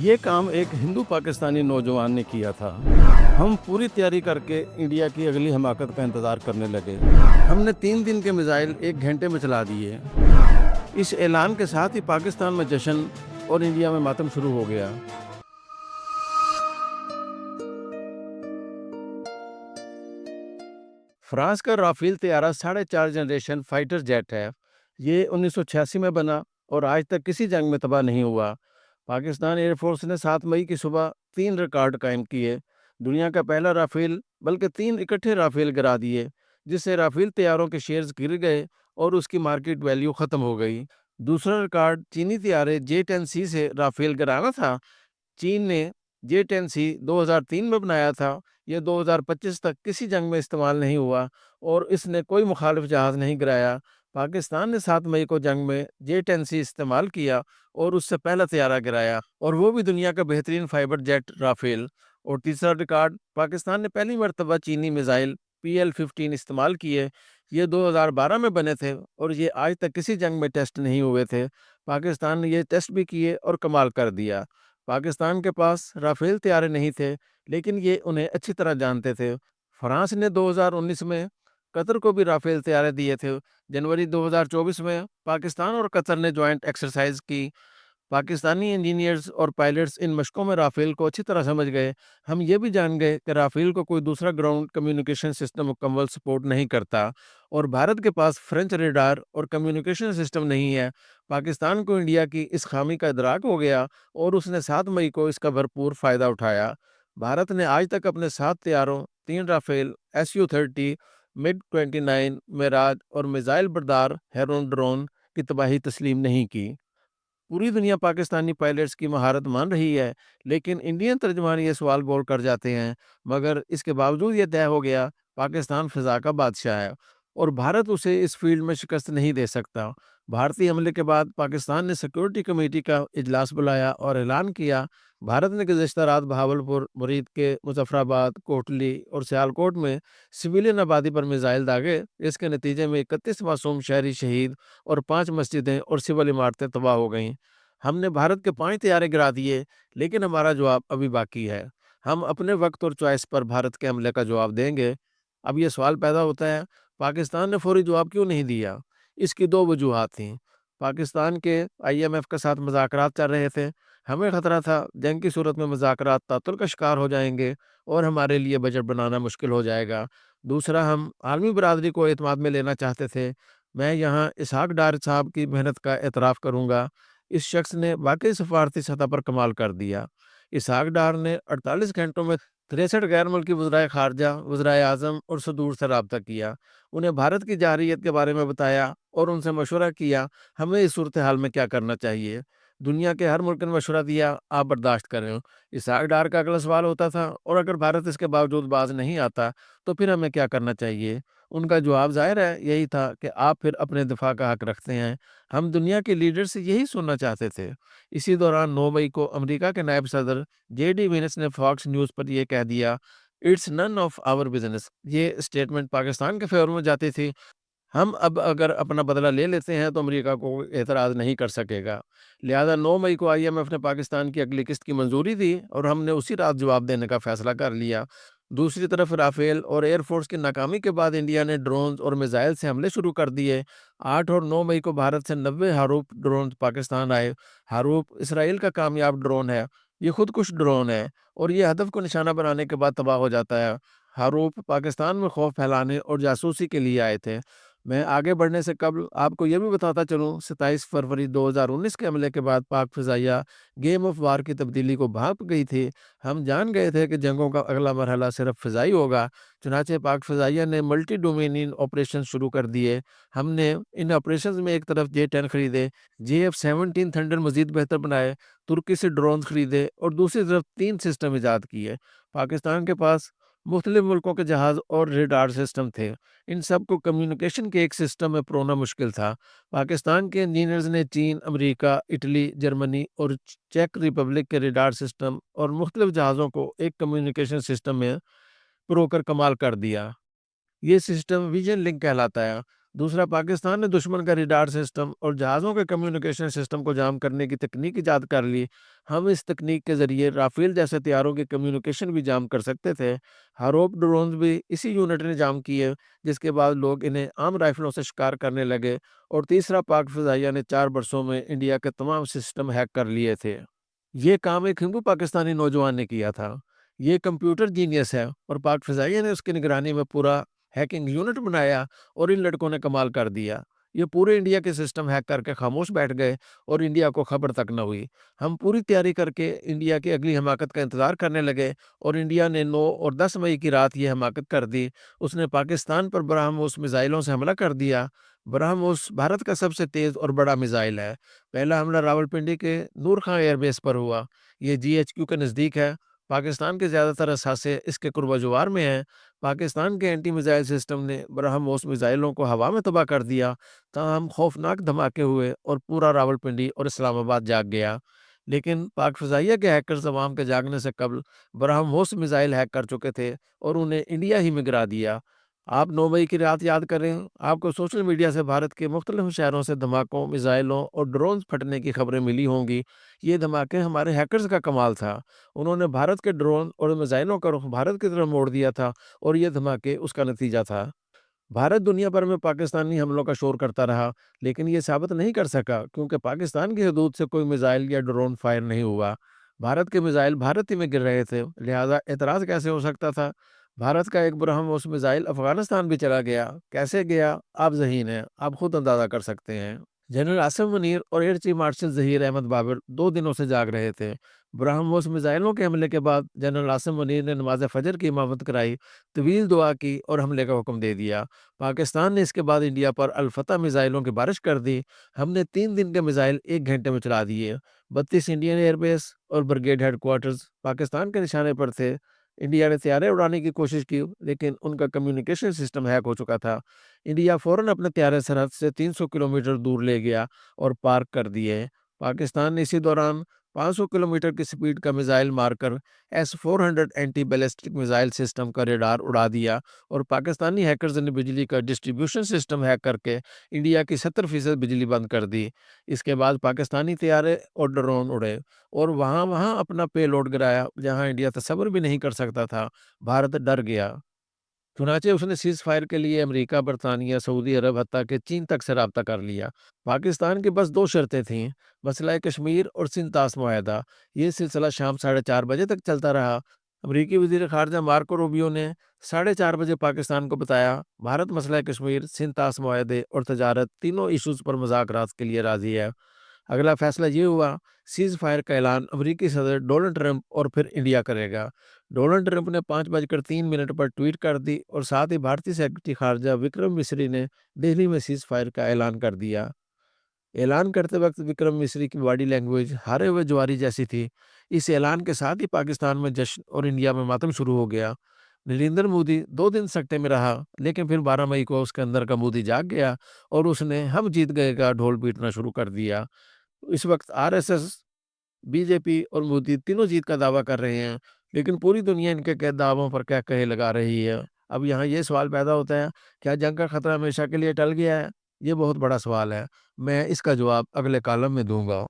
یہ کام ایک ہندو پاکستانی نوجوان نے کیا تھا۔ ہم پوری تیاری کر کے انڈیا کی اگلی حماقت کا انتظار کرنے لگے۔ ہم نے 3 دن کے میزائل 1 گھنٹے میں چلا دیے۔ اس اعلان کے ساتھ ہی پاکستان میں جشن اور انڈیا میں ماتم شروع ہو گیا۔ فرانس کا رافیل طیارہ 4.5 جنریشن فائٹر جیٹ ہے۔ یہ 1986 میں بنا اور آج تک کسی جنگ میں تباہ نہیں ہوا۔ پاکستان ایئر فورس نے 7 مئی کی صبح 3 ریکارڈ قائم کیے۔ دنیا کا پہلا رافیل، بلکہ 3 اکٹھے رافیل گرا دیے، جس سے رافیل طیاروں کے شیئرز گر گئے اور اس کی مارکیٹ ویلیو ختم ہو گئی۔ دوسرا ریکارڈ چینی طیارے J-10C سے رافیل گرانا تھا۔ چین نے J-10C 2003 میں بنایا تھا۔ یہ 2025 تک کسی جنگ میں استعمال نہیں ہوا اور اس نے کوئی مخالف جہاز نہیں گرایا۔ پاکستان نے 7 مئی کو جنگ میں J-10C استعمال کیا اور اس سے پہلا طیارہ گرایا، اور وہ بھی دنیا کا بہترین فائبر جیٹ رافیل۔ اور تیسرا ریکارڈ، پاکستان نے پہلی مرتبہ چینی میزائل PL-15 استعمال کیے۔ یہ 2012 میں بنے تھے اور یہ آج تک کسی جنگ میں ٹیسٹ نہیں ہوئے تھے۔ پاکستان نے یہ ٹیسٹ بھی کیے اور کمال کر دیا۔ پاکستان کے پاس رافیل طیارے نہیں تھے، لیکن یہ انہیں اچھی طرح جانتے تھے۔ فرانس نے 2019 میں قطر کو بھی رافیل طیارے دیے تھے۔ جنوری 2024 میں پاکستان اور قطر نے جوائنٹ ایکسرسائز کی۔ پاکستانی انجینئرز اور پائلٹس ان مشقوں میں رافیل کو اچھی طرح سمجھ گئے۔ ہم یہ بھی جان گئے کہ رافیل کو کوئی دوسرا گراؤنڈ کمیونیکیشن سسٹم مکمل سپورٹ نہیں کرتا، اور بھارت کے پاس فرینچ ریڈار اور کمیونیکیشن سسٹم نہیں ہے۔ پاکستان کو انڈیا کی اس خامی کا ادراک ہو گیا اور اس نے 7 مئی کو اس کا بھرپور فائدہ اٹھایا۔ بھارت نے آج تک اپنے 7 طیاروں، 3 رافیل Su-30، MiG-29، معراج اور میزائل بردار ہیرون ڈرون کی تباہی تسلیم نہیں کی۔ پوری دنیا پاکستانی پائلٹس کی مہارت مان رہی ہے، لیکن انڈین ترجمان یہ سوال بول کر جاتے ہیں، مگر اس کے باوجود یہ طے ہو گیا، پاکستان فضا کا بادشاہ ہے اور بھارت اسے اس فیلڈ میں شکست نہیں دے سکتا۔ بھارتی حملے کے بعد پاکستان نے سیکورٹی کمیٹی کا اجلاس بلایا اور اعلان کیا۔ بھارت نے گزشتہ رات بہاولپور، مرید کے مظفر آباد، کوٹلی اور سیالکوٹ میں سویلین آبادی پر میزائل داغے۔ اس کے نتیجے میں 31 معصوم شہری شہید اور 5 مسجدیں اور سول عمارتیں تباہ ہو گئیں۔ ہم نے بھارت کے 5 طیارے گرا دیے، لیکن ہمارا جواب ابھی باقی ہے۔ ہم اپنے وقت اور چوائس پر بھارت کے حملے کا جواب دیں گے۔ اب یہ سوال پیدا ہوتا ہے، پاکستان نے فوری جواب کیوں نہیں دیا؟ اس کی 2 وجوہات تھیں۔ پاکستان کے IMF کے ساتھ مذاکرات چل رہے تھے۔ ہمیں خطرہ تھا جنگ کی صورت میں مذاکرات تعطل کا شکار ہو جائیں گے اور ہمارے لیے بجٹ بنانا مشکل ہو جائے گا۔ دوسرا، ہم عالمی برادری کو اعتماد میں لینا چاہتے تھے۔ میں یہاں اسحاق ڈار صاحب کی محنت کا اعتراف کروں گا۔ اس شخص نے واقعی سفارتی سطح پر کمال کر دیا۔ اسحاق ڈار نے 48 گھنٹوں میں 63 غیر ملکی وزرائے خارجہ، وزرائے اعظم اور صدور سے رابطہ کیا، انہیں بھارت کی جارحیت کے بارے میں بتایا اور ان سے مشورہ کیا ہمیں اس صورتحال میں کیا کرنا چاہیے۔ دنیا کے ہر ملک نے مشورہ دیا، آپ برداشت کریں۔ اسحاق ڈار کا اگلا سوال ہوتا تھا، اور اگر بھارت اس کے باوجود باز نہیں آتا تو پھر ہمیں کیا کرنا چاہیے؟ ان کا جواب ظاہر ہے یہی تھا کہ آپ پھر اپنے دفاع کا حق رکھتے ہیں۔ ہم دنیا کے لیڈر سے یہی سننا چاہتے تھے۔ اسی دوران 9 مئی کو امریکہ کے نائب صدر JD وینس نے فاکس نیوز پر یہ کہہ دیا، it's none of our business. یہ اسٹیٹمنٹ پاکستان کے فیور میں جاتی تھی۔ ہم اب اگر اپنا بدلہ لے لیتے ہیں تو امریکہ کو اعتراض نہیں کر سکے گا۔ لہذا 9 مئی کو IMF نے پاکستان کی اگلی قسط کی منظوری دی اور ہم نے اسی رات جواب دینے کا فیصلہ کر لیا۔ دوسری طرف رافیل اور ایئر فورس کی ناکامی کے بعد انڈیا نے ڈرونز اور میزائل سے حملے شروع کر دیے۔ 8 اور 9 مئی کو بھارت سے 90 ہاروپ ڈرونز پاکستان آئے۔ ہاروپ اسرائیل کا کامیاب ڈرون ہے۔ یہ خود کش ڈرون ہے اور یہ ہدف کو نشانہ بنانے کے بعد تباہ ہو جاتا ہے۔ ہاروپ پاکستان میں خوف پھیلانے اور جاسوسی کے لیے آئے تھے۔ میں آگے بڑھنے سے قبل آپ کو یہ بھی بتاتا چلوں، 27 فروری 2019 کے حملے کے بعد پاک فضائیہ گیم آف وار کی تبدیلی کو بھانپ گئی تھی۔ ہم جان گئے تھے کہ جنگوں کا اگلا مرحلہ صرف فضائی ہوگا، چنانچہ پاک فضائیہ نے ملٹی ڈومینین آپریشن شروع کر دیے۔ ہم نے ان آپریشنز میں ایک طرف J-10 خریدے، JF-17 تھنڈر مزید بہتر بنائے، ترکی سے ڈرون خریدے اور دوسری طرف 3 سسٹم ایجاد کیے۔ پاکستان کے پاس مختلف ملکوں کے جہاز اور ریڈار سسٹم تھے۔ ان سب کو کمیونیکیشن کے ایک سسٹم میں پرونا مشکل تھا۔ پاکستان کے انجینئرز نے چین، امریکہ، اٹلی، جرمنی اور چیک ریپبلک کے ریڈار سسٹم اور مختلف جہازوں کو ایک کمیونیکیشن سسٹم میں پرو کر کمال کر دیا۔ یہ سسٹم ویژن لنک کہلاتا ہے۔ دوسرا، پاکستان نے دشمن کا ریڈار سسٹم اور جہازوں کے کمیونیکیشن سسٹم کو جام کرنے کی تکنیک ایجاد کر لی۔ ہم اس تکنیک کے ذریعے رافیل جیسے طیاروں کی کمیونیکیشن بھی جام کر سکتے تھے۔ ہاروپ ڈرونز بھی اسی یونٹ نے جام کیے، جس کے بعد لوگ انہیں عام رائفلوں سے شکار کرنے لگے۔ اور تیسرا، پاک فضائیہ نے 4 برسوں میں انڈیا کے تمام سسٹم ہیک کر لیے تھے۔ یہ کام ایک ہندو پاکستانی نوجوان نے کیا تھا۔ یہ کمپیوٹر جینیس ہے، اور پاک فضائیہ نے اس کی نگرانی میں پورا ہیکنگ یونٹ بنایا، اور ان لڑکوں نے کمال کر دیا۔ یہ پورے انڈیا کے سسٹم ہیک کر کے خاموش بیٹھ گئے، اور انڈیا کو خبر تک نہ ہوئی۔ ہم پوری تیاری کر کے انڈیا کی اگلی حماقت کا انتظار کرنے لگے، اور انڈیا نے 9 اور 10 مئی کی رات یہ حماقت کر دی۔ اس نے پاکستان پر برہموس میزائلوں سے حملہ کر دیا۔ برہموس بھارت کا سب سے تیز اور بڑا میزائل ہے۔ پہلا حملہ راولپنڈی کے نور خان ایئر بیس پر ہوا۔ یہ GHQ کے نزدیک ہے۔ پاکستان کے زیادہ تر اثاثے اس کے قرب و جوار میں ہیں۔ پاکستان کے اینٹی میزائل سسٹم نے برہموس میزائلوں کو ہوا میں تباہ کر دیا، تاہم خوفناک دھماکے ہوئے اور پورا راولپنڈی اور اسلام آباد جاگ گیا۔ لیکن پاک فضائیہ کے ہیکرز عوام کے جاگنے سے قبل برہموس میزائل ہیک کر چکے تھے، اور انہیں انڈیا ہی میں گرا دیا۔ آپ 9 مئی کی رات یاد کریں، آپ کو سوشل میڈیا سے بھارت کے مختلف شہروں سے دھماکوں، میزائلوں اور ڈرونز پھٹنے کی خبریں ملی ہوں گی۔ یہ دھماکے ہمارے ہیکرز کا کمال تھا۔ انہوں نے بھارت کے ڈرون اور میزائلوں کا رخ بھارت کی طرف موڑ دیا تھا، اور یہ دھماکے اس کا نتیجہ تھا۔ بھارت دنیا بھر میں پاکستانی حملوں کا شور کرتا رہا، لیکن یہ ثابت نہیں کر سکا، کیونکہ پاکستان کی حدود سے کوئی میزائل یا ڈرون فائر نہیں ہوا۔ بھارت کے میزائل بھارت ہی میں گر رہے تھے، لہذا اعتراض کیسے ہو سکتا تھا؟ بھارت کا ایک برہموس میزائل افغانستان بھی چلا گیا۔ کیسے گیا؟ آپ ذہین ہیں، آپ خود اندازہ کر سکتے ہیں۔ جنرل آصف منیر اور air chief marshal Zaheer Ahmed Babar 2 دنوں سے جاگ رہے تھے۔ برہموس میزائلوں کے حملے کے بعد جنرل آصف منیر نے نماز فجر کی امامت کرائی، طویل دعا کی اور حملے کا حکم دے دیا۔ پاکستان نے اس کے بعد انڈیا پر الفتح میزائلوں کی بارش کر دی۔ ہم نے 3 دن کے میزائل 1 گھنٹے میں چلا دیے۔ 32 انڈین ایئر بیس اور برگیڈ ہیڈ کوارٹرز پاکستان کے نشانے پر تھے۔ انڈیا نے طیارے اڑانے کی کوشش کی، لیکن ان کا کمیونیکیشن سسٹم ہیک ہو چکا تھا۔ انڈیا فوراً اپنے طیارے سرحد سے 300 کلومیٹر دور لے گیا اور پارک کر دیے۔ پاکستان نے اسی دوران 500 کلومیٹر کی سپیڈ کا میزائل مار کر S-400 anti ballistic missile system کا ریڈار اڑا دیا، اور پاکستانی ہیکرز نے بجلی کا ڈسٹریبیوشن سسٹم ہیک کر کے انڈیا کی 70% بجلی بند کر دی۔ اس کے بعد پاکستانی طیارے اور ڈرون اڑے، اور وہاں اپنا پے لوڈ گرایا جہاں انڈیا تصور بھی نہیں کر سکتا تھا۔ بھارت ڈر گیا۔ چنانچہ اس نے سیز فائر کے لیے امریکہ، برطانیہ، سعودی عرب، حتیٰ کہ چین تک سے رابطہ کر لیا۔ پاکستان کی بس 2 شرطیں تھیں: مسئلہ کشمیر اور سندھ طاس معاہدہ۔ یہ سلسلہ شام 4:30 بجے تک چلتا رہا۔ امریکی وزیر خارجہ مارکو روبیو نے 4:30 بجے پاکستان کو بتایا، بھارت مسئلہ کشمیر، سندھ طاس معاہدے اور تجارت تینوں ایشوز پر مذاکرات کے لیے راضی ہے۔ اگلا فیصلہ یہ ہوا، سیز فائر کا اعلان امریکی صدر ڈونلڈ ٹرمپ اور پھر انڈیا کرے گا۔ ڈونلڈ ٹرمپ نے 5:03 پر ٹویٹ کر دی، اور ساتھ ہی بھارتی سیکرٹری خارجہ وکرم مسری نے دہلی میں سیز فائر کا اعلان کر دیا۔ اعلان کرتے وقت وکرم مسری کی باڈی لینگویج ہارے ہوئے جواری جیسی تھی۔ اس اعلان کے ساتھ ہی پاکستان میں جشن اور انڈیا میں ماتم شروع ہو گیا۔ نریندر مودی 2 دن سکتے میں رہا، لیکن پھر 12 مئی کو اس کے اندر کا مودی جاگ گیا، اور اس نے ہم جیت گئے کا ڈھول پیٹنا شروع کر دیا۔ اس وقت RSS، BJP اور مودی تینوں جیت کا دعویٰ کر رہے ہیں، لیکن پوری دنیا ان کے دعووں پر کیا کہے لگا رہی ہے۔ اب یہاں یہ سوال پیدا ہوتا ہے، کیا جنگ کا خطرہ ہمیشہ کے لیے ٹل گیا ہے؟ یہ بہت بڑا سوال ہے۔ میں اس کا جواب اگلے کالم میں دوں گا۔